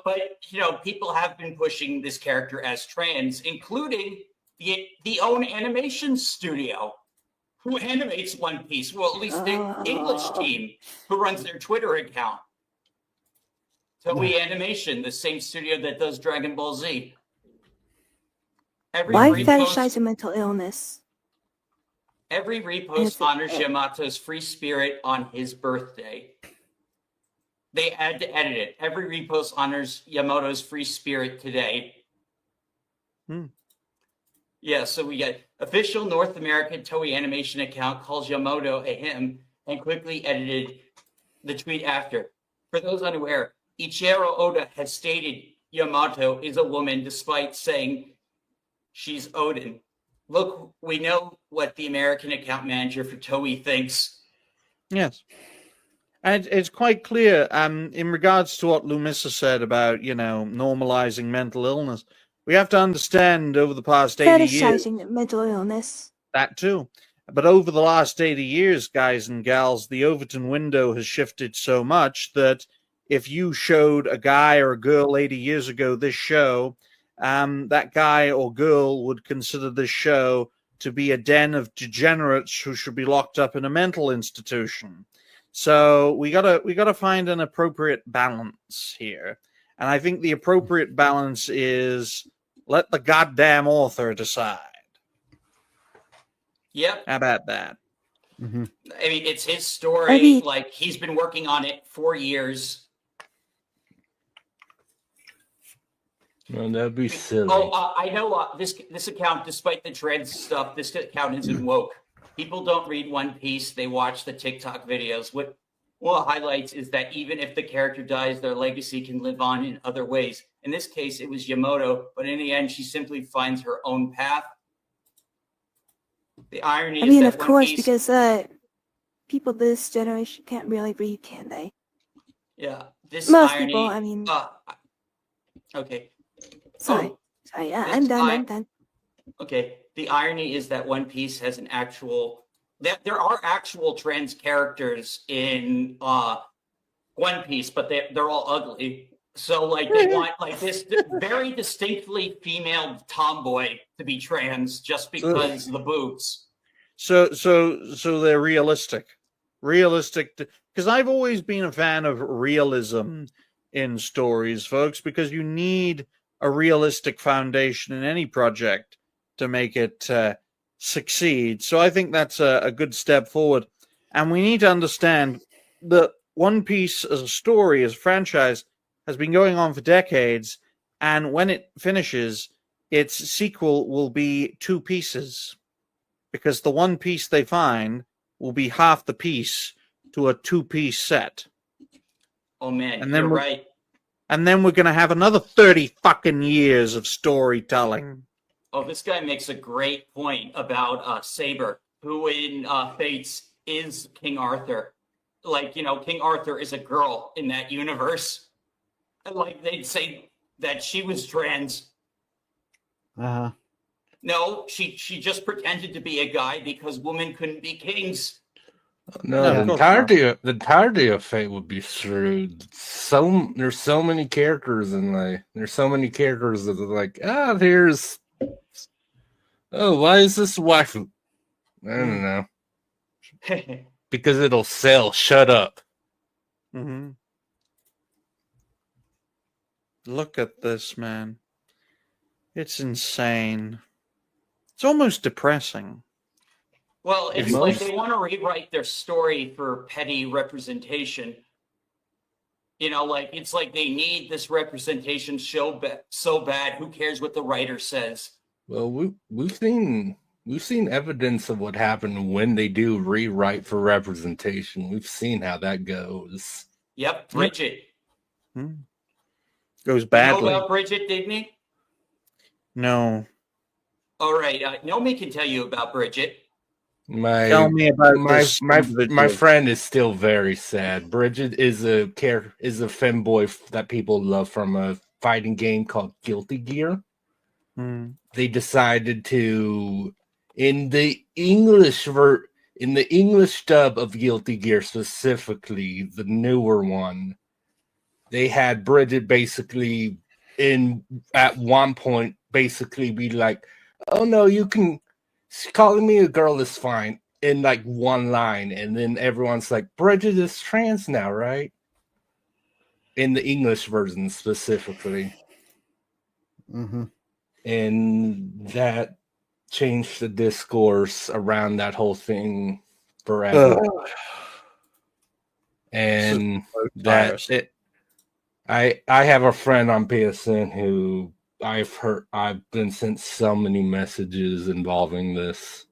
but people have been pushing this character as trans, including the own animation studio who animates One Piece. Well, at least the English team who runs their Twitter account. Toei Animation, the same studio that does Dragon Ball Z. Why fetishize a mental illness? Every repost honors Yamato's free spirit on his birthday. They had to edit it. Every repost honors Yamato's free spirit today. Yeah, so we get official North American Toei Animation account calls Yamato a him and quickly edited the tweet after. For those unaware, Eiichiro Oda has stated Yamato is a woman despite saying she's Odin. Look, we know what the American account manager for Toei thinks. Yes. And it's quite clear in regards to what Lumisa said about, normalizing mental illness. We have to understand over the past 80 years... Fetishizing mental illness. That too. But over the last 80 years, guys and gals, the Overton window has shifted so much that if you showed a guy or a girl 80 years ago this show, that guy or girl would consider this show to be a den of degenerates who should be locked up in a mental institution. So we gotta find an appropriate balance here. And I think the appropriate balance is let the goddamn author decide. Yep. How about that? Mm-hmm. I mean, it's his story. Like, he's been working on it for years. Well, that'd be silly. Oh, I know this account, despite the trans stuff, this account isn't woke. People don't read One Piece. They watch the TikTok videos. What highlights is that even if the character dies, their legacy can live on in other ways. In this case, it was Yamato, but in the end, she simply finds her own path. The irony is that of course, because people this generation can't really read, can they? Yeah, Most irony, people, I mean... okay. Sorry, yeah, I'm done. Okay, the irony is that One Piece has there are actual trans characters in One Piece, but they're all ugly. So they want this very distinctly female tomboy to be trans just because the boobs. So they're realistic, because I've always been a fan of realism in stories, folks, because you need a realistic foundation in any project to make it succeed. So I think that's a good step forward. And we need to understand that One Piece as a story, as a franchise, has been going on for decades. And when it finishes, its sequel will be 2 pieces. Because the one piece they find will be half the piece to a 2-piece set. Oh, man, and then you're right. And then we're going to have another 30 fucking years of storytelling. Oh, this guy makes a great point about Saber, who in Fates is King Arthur. King Arthur is a girl in that universe. They'd say that she was trans. Uh-huh. No, she just pretended to be a guy because women couldn't be kings. No, the entirety of Fate would be screwed. There's so many characters that are here's. Oh, why is this waifu? I don't know. Because it'll sell. Shut up. Mm-hmm. Look at this, man. It's insane. It's almost depressing. Well, it's they want to rewrite their story for petty representation. It's like they need this representation so bad. Who cares what the writer says? Well, we've seen evidence of what happened when they do rewrite for representation. We've seen how that goes. Yep, Bridget. Goes badly. You know about Bridget, Digny? No. All right, Nomi can tell you about Bridget. Tell me about my friend is still very sad. Bridget is a femboy that people love from a fighting game called Guilty Gear. They decided to, in the English dub of Guilty Gear specifically, the newer one, they had Bridget basically at one point basically be like, "Oh no, you can calling me a girl is fine," in like one line, and then everyone's like, "Bridget is trans now, right?" In the English version specifically, Mm-hmm. and that changed the discourse around that whole thing forever. And that it, I have a friend on PSN who I've been sent so many messages involving this.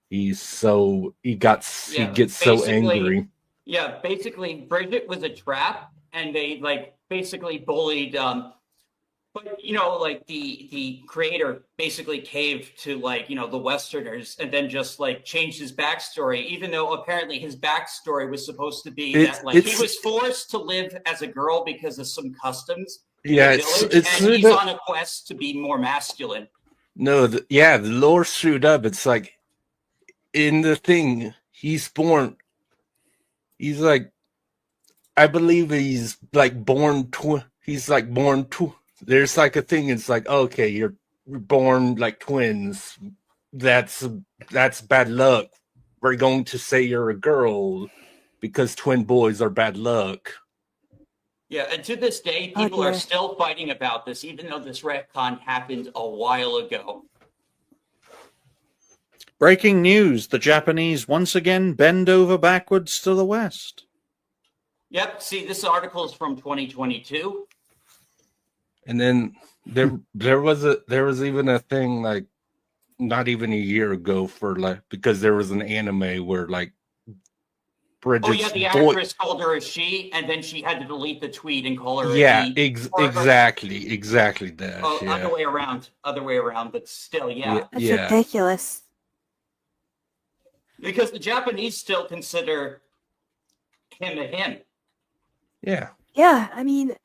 He gets so angry. Yeah, basically, Bridget was a trap, and they like basically bullied. But like the creator basically caved to like the Westerners, and then just like changed his backstory, even though apparently his backstory was supposed to be that like he was forced to live as a girl because of some customs. Yeah, and he's on a quest to be more masculine. No, the lore screwed up. It's like in the thing, he's like, I believe he's like born. There's like a thing. It's like, okay, you're born like twins. That's bad luck. We're going to say you're a girl because twin boys are bad luck. Yeah, and to this day, people are still fighting about this, even though this retcon happened a while ago. Breaking news, the Japanese once again bend over backwards to the West. Yep, see, this article is from 2022. And then there was even a thing like not even a year ago for like, because there was an anime where like Bridget's the actress called her a she, and then she had to delete the tweet and call her a he. Exactly that. Oh, yeah. Other way around, but still, yeah. That's ridiculous. Because the Japanese still consider him a him. Yeah. Yeah, I mean,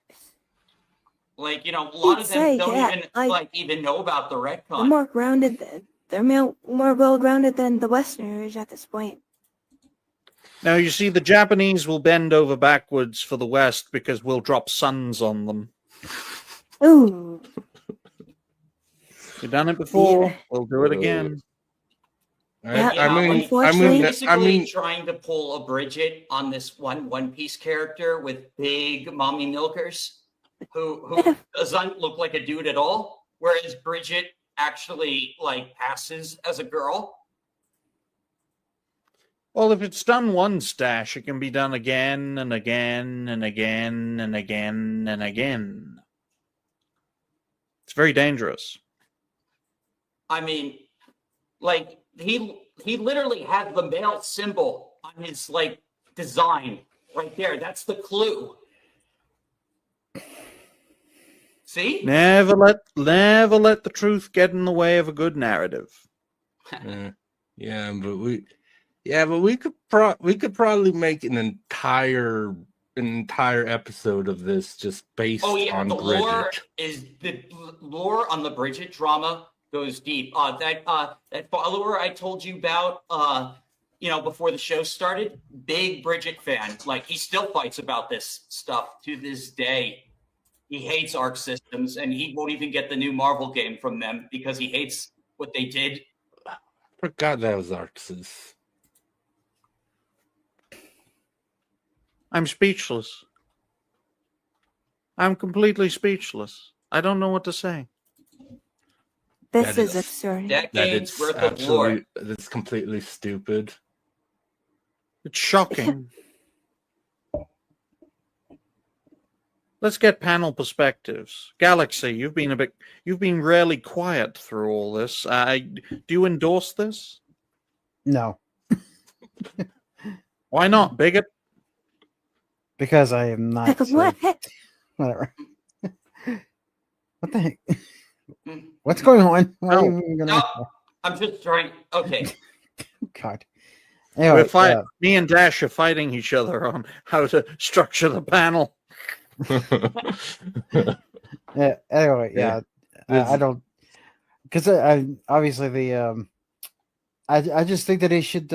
like, a lot of them don't even know about the retcon. They're more grounded. They're more well-grounded than the Westerners at this point. Now, you see, the Japanese will bend over backwards for the West because we'll drop suns on them. Ooh. We've done it before. We'll do it again. I mean, trying to pull a Bridget on this One Piece character with big mommy milkers who doesn't look like a dude at all, whereas Bridget actually like passes as a girl. Well, if it's done once, Dash, it can be done again and again and again and again and again. It's very dangerous. I mean, like he literally had the male symbol on his like design right there. That's the clue. See? Never let the truth get in the way of a good narrative. But we could probably make an entire episode of this just based on Bridget. The lore on the Bridget drama goes deep. That follower I told you about, before the show started, big Bridget fan. Like he still fights about this stuff to this day. He hates Arc Systems, and he won't even get the new Marvel game from them because he hates what they did. I forgot that was Arc Systems. I'm speechless. I'm completely speechless. I don't know what to say. This is absurd. Decades worth of lore. That's completely stupid. It's shocking. Let's get panel perspectives. Galaxy, you've been rarely quiet through all this. Do you endorse this? No. Why not, bigot? Because I am not. Whatever. What the heck? What's going on? I'm just trying. Okay. God. Anyway, me and Dash are fighting each other on how to structure the panel. Yeah. Anyway, yeah. I don't, because I obviously the I just think that they should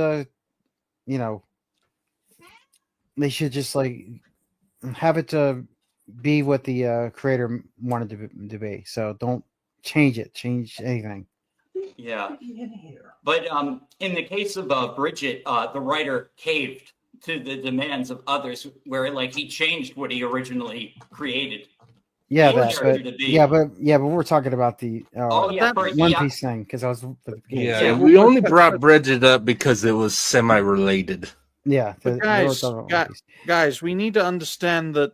they should just like have it be what the creator wanted to be. So don't change it. Change anything. Yeah. But in the case of Bridget, the writer caved to the demands of others, where like he changed what he originally created. Yeah, the that. character But to be. yeah, but we're talking about the Oh yeah, for One yeah, Piece thing because I was for the kids. Yeah, Yeah. we only brought Bridget up because it was semi-related. Yeah, But they were talking about One Piece. guys, we need to understand that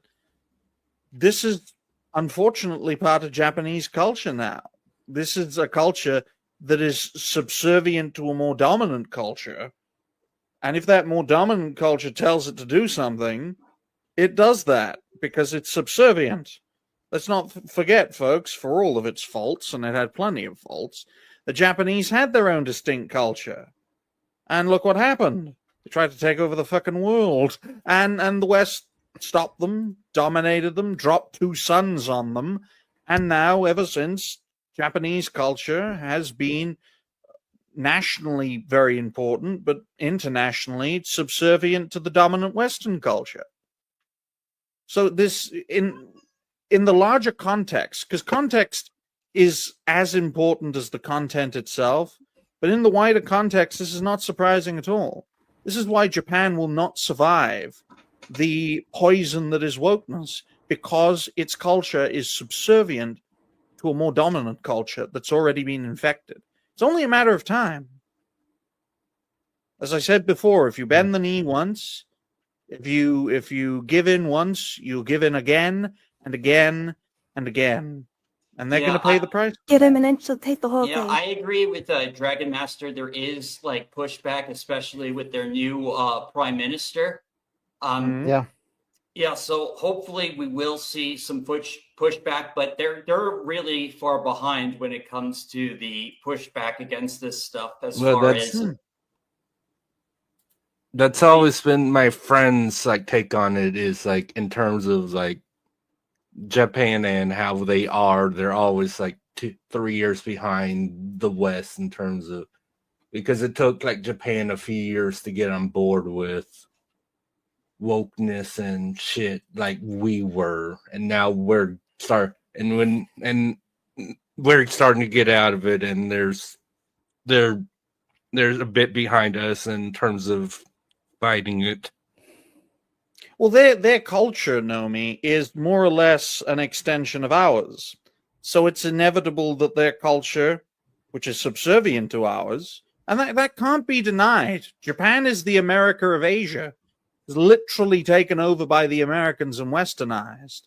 this is unfortunately part of Japanese culture now. This is a culture that is subservient to a more dominant culture. And if that more dominant culture tells it to do something, it does that because it's subservient. Let's not forget, folks, for all of its faults, and it had plenty of faults, the Japanese had their own distinct culture. And look what happened. They tried to take over the fucking world. And the West stopped them, dominated them, dropped 2 suns on them. And now, ever since, Japanese culture has been nationally very important, but internationally subservient to the dominant Western culture. So this, in the larger context, because context is as important as the content itself, but in the wider context, this is not surprising at all. This is why Japan will not survive the poison that is wokeness, because its culture is subservient to a more dominant culture that's already been infected. It's only a matter of time. As I said before, if you bend the knee once, if you give in once, you'll give in again and again and again. And they're going to pay the price. Get him an inch to take the whole yeah, thing. I agree with Dragon Master. There is like pushback, especially with their new prime minister. Yeah. Yeah, so hopefully we will see some pushback, but they're really far behind when it comes to the pushback against this stuff. As Well, far that's- as That's always been my friend's like take on it, is like in terms of like Japan and how they are. They're always like 2-3 years behind the West in terms of, because it took like Japan a few years to get on board with wokeness and shit like we were, and now we're starting to get out of it, and they're a bit behind us in terms of fighting it. Well, their culture, Nomi, is more or less an extension of ours. So it's inevitable that their culture, which is subservient to ours, and that can't be denied. Japan is the America of Asia. It's literally taken over by the Americans and westernized.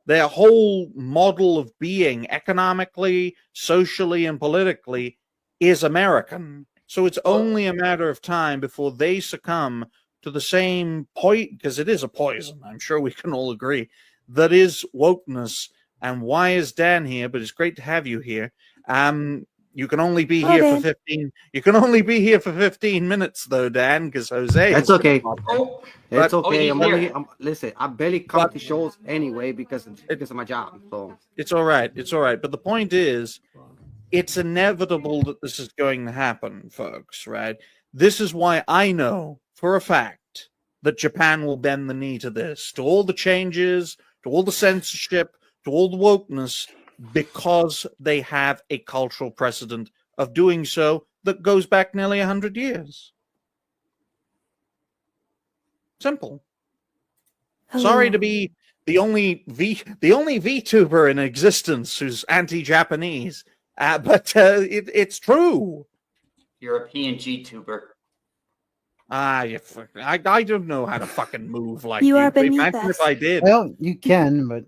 Their whole model of being, economically, socially, and politically, is American. So it's only a matter of time before they succumb to the same point, because it is a poison, I'm sure we can all agree, that is wokeness. And why is Dan here? But it's great to have you here. You can only be here for 15. You can only be here for 15 minutes, though, Dan, because Jose. That's okay. oh, It's okay. he's here. Listen, I barely come to shows anyway because of my job. So It's all right. It's all right. But the point is, it's inevitable that this is going to happen, folks, right? This is why I know for a fact that Japan will bend the knee to this, to all the changes, to all the censorship, to all the wokeness, because they have a cultural precedent of doing so that goes back nearly 100 years. Simple. Sorry to be the only VTuber in existence who's anti-Japanese, but it's true. You're a PNG tuber. I don't know how to fucking move like You are But beneath imagine us. if I did. Well, you can, but